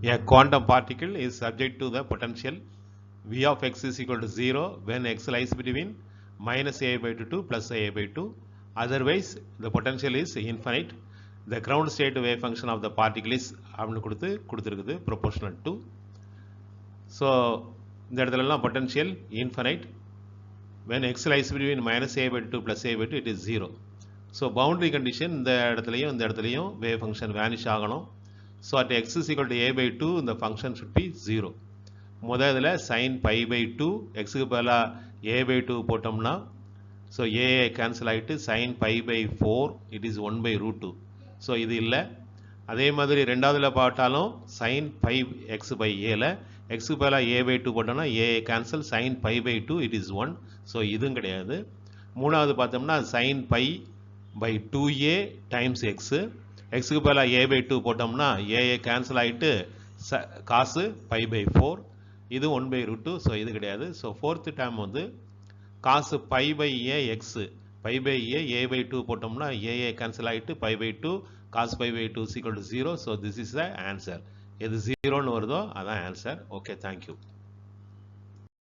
A quantum particle is subject to the potential V of x is equal to 0 when x lies between minus a by 2 to plus a by 2. Otherwise, the potential is infinite. The ground state wave function of the particle is கொடுத்துருக்குது proportional to. So, இந்த இடத்துலலாம் potential infinite. When x lies between minus a by 2 plus a by 2, it is 0. So, boundary condition இந்த இடத்துலையும் wave function vanish ஆகணும். So, at x is equal to a by 2, the function should be 0. முதல்ல sin pi by 2, x க்கு பதிலா a by 2 போட்டோம்னா, so a cancel ஆயிட்டு sin pi by 4, it is 1 by root 2. So, இது இல்லை. அதே மாதிரி ரெண்டாவதுல பார்த்தாலும் sin pi x by a ல x க்கு பதிலா a by 2 போட்டோம்னா a cancel sin pi by 2, it is 1. So, இதுவும் கிடையாது. மூணாவது பார்த்தோம்னா sin pi by 2a times x. x க்கு பதிலா a by 2 போட்டோம்னா a cancel ஆயிட்டு cos pi by 4. இது 1 by root 2. So, இது கிடையாது. So, fourth term வந்து cos pi by a x. pi by a by 2 போட்டோம்னா a cancel ஆயிட்டு pi by 2 cos pi by 2 is equal to 0. So, this is the answer. எது 0 ன்னு வருதோ அதான் answer. Okay, thank you.